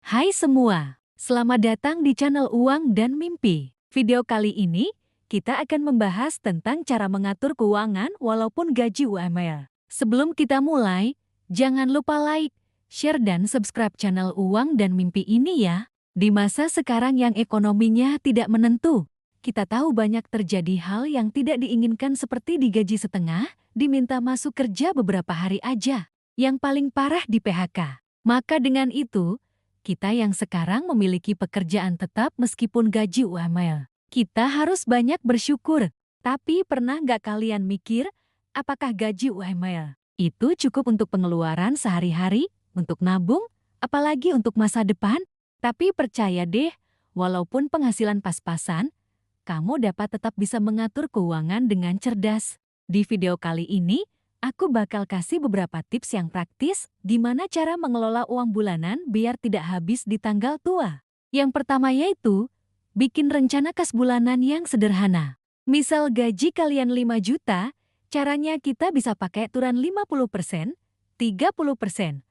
Hai semua, selamat datang di channel Uang dan Mimpi. Video kali ini, kita akan membahas tentang cara mengatur keuangan walaupun gaji UMR. Sebelum kita mulai, jangan lupa like, share dan subscribe channel Uang dan Mimpi ini ya. Di masa sekarang yang ekonominya tidak menentu, kita tahu banyak terjadi hal yang tidak diinginkan seperti digaji setengah, diminta masuk kerja beberapa hari aja. Yang paling parah di PHK. Maka dengan itu, kita yang sekarang memiliki pekerjaan tetap meskipun gaji UMR, kita harus banyak bersyukur. Tapi pernah nggak kalian mikir, apakah gaji UMR itu cukup untuk pengeluaran sehari-hari, untuk nabung, apalagi untuk masa depan? Tapi percaya deh, walaupun penghasilan pas-pasan, kamu dapat tetap bisa mengatur keuangan dengan cerdas. Di video kali ini, aku bakal kasih beberapa tips yang praktis gimana cara mengelola uang bulanan biar tidak habis di tanggal tua. Yang pertama yaitu, bikin rencana kas bulanan yang sederhana. Misal gaji kalian 5 juta, caranya kita bisa pakai aturan 50%, 30%,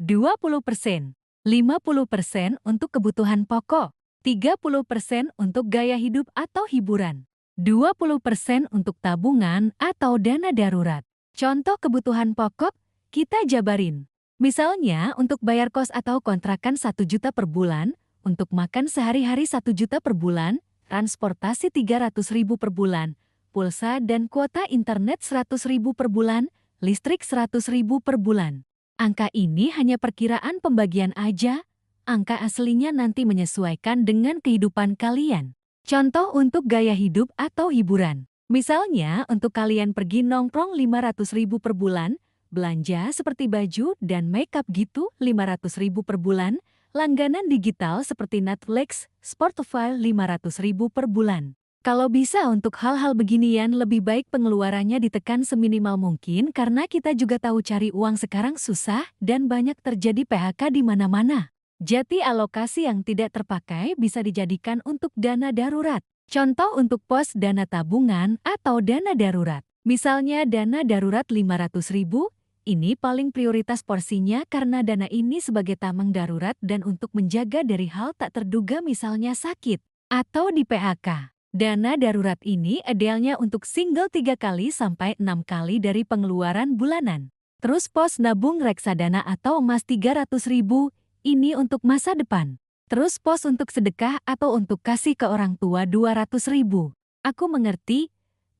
20%, 50% untuk kebutuhan pokok, 30% untuk gaya hidup atau hiburan, 20% untuk tabungan atau dana darurat. Contoh kebutuhan pokok, kita jabarin. Misalnya untuk bayar kos atau kontrakan 1 juta per bulan, untuk makan sehari-hari 1 juta per bulan, transportasi 300.000 per bulan, pulsa dan kuota internet 100.000 per bulan, listrik 100.000 per bulan. Angka ini hanya perkiraan pembagian aja, angka aslinya nanti menyesuaikan dengan kehidupan kalian. Contoh untuk gaya hidup atau hiburan. Misalnya, untuk kalian pergi nongkrong 500.000 per bulan, belanja seperti baju dan makeup gitu 500.000 per bulan, langganan digital seperti Netflix, Spotify 500.000 per bulan. Kalau bisa untuk hal-hal beginian lebih baik pengeluarannya ditekan seminimal mungkin karena kita juga tahu cari uang sekarang susah dan banyak terjadi PHK di mana-mana. Jadi alokasi yang tidak terpakai bisa dijadikan untuk dana darurat. Contoh untuk pos dana tabungan atau dana darurat. Misalnya dana darurat 500.000, ini paling prioritas porsinya karena dana ini sebagai tameng darurat dan untuk menjaga dari hal tak terduga misalnya sakit atau di PHK. Dana darurat ini idealnya untuk single 3 kali sampai 6 kali dari pengeluaran bulanan. Terus pos nabung reksadana atau emas 300.000, ini untuk masa depan. Terus pos untuk sedekah atau untuk kasih ke orang tua 200.000. Aku mengerti,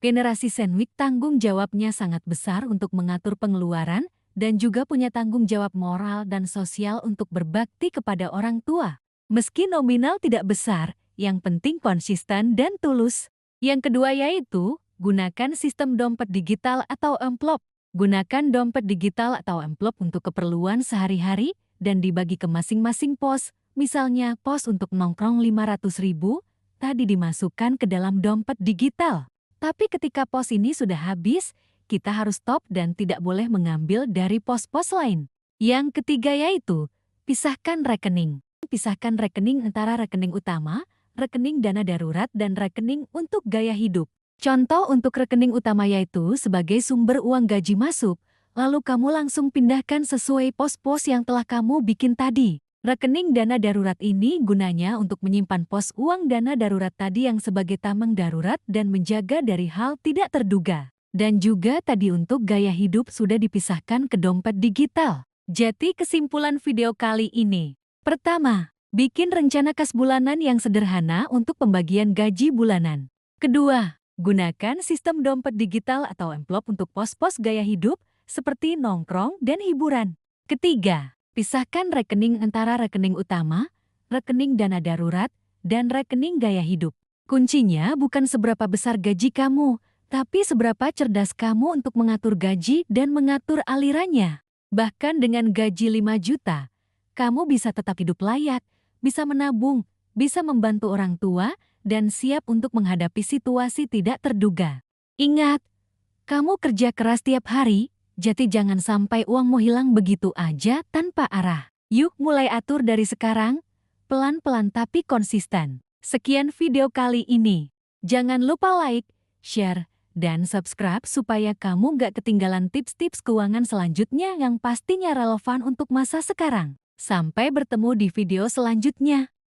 generasi sandwich tanggung jawabnya sangat besar untuk mengatur pengeluaran dan juga punya tanggung jawab moral dan sosial untuk berbakti kepada orang tua. Meski nominal tidak besar, yang penting konsisten dan tulus. Yang kedua yaitu, gunakan sistem dompet digital atau amplop. Gunakan dompet digital atau amplop untuk keperluan sehari-hari dan dibagi ke masing-masing pos. Misalnya pos untuk nongkrong 500.000, tadi dimasukkan ke dalam dompet digital. Tapi ketika pos ini sudah habis, kita harus stop dan tidak boleh mengambil dari pos-pos lain. Yang ketiga yaitu, pisahkan rekening. Pisahkan rekening antara rekening utama, rekening dana darurat dan rekening untuk gaya hidup. Contoh untuk rekening utama yaitu sebagai sumber uang gaji masuk, lalu kamu langsung pindahkan sesuai pos-pos yang telah kamu bikin tadi. Rekening dana darurat ini gunanya untuk menyimpan pos uang dana darurat tadi yang sebagai tameng darurat dan menjaga dari hal tidak terduga. Dan juga tadi untuk gaya hidup sudah dipisahkan ke dompet digital. Jadi kesimpulan video kali ini. Pertama, bikin rencana kas bulanan yang sederhana untuk pembagian gaji bulanan. Kedua, gunakan sistem dompet digital atau amplop untuk pos-pos gaya hidup seperti nongkrong dan hiburan. Ketiga, pisahkan rekening antara rekening utama, rekening dana darurat, dan rekening gaya hidup. Kuncinya bukan seberapa besar gaji kamu, tapi seberapa cerdas kamu untuk mengatur gaji dan mengatur alirannya. Bahkan dengan gaji 5 juta, kamu bisa tetap hidup layak, bisa menabung, bisa membantu orang tua, dan siap untuk menghadapi situasi tidak terduga. Ingat, kamu kerja keras tiap hari, jadi jangan sampai uangmu hilang begitu aja tanpa arah. Yuk mulai atur dari sekarang, pelan-pelan tapi konsisten. Sekian video kali ini. Jangan lupa like, share, dan subscribe supaya kamu gak ketinggalan tips-tips keuangan selanjutnya yang pastinya relevan untuk masa sekarang. Sampai bertemu di video selanjutnya.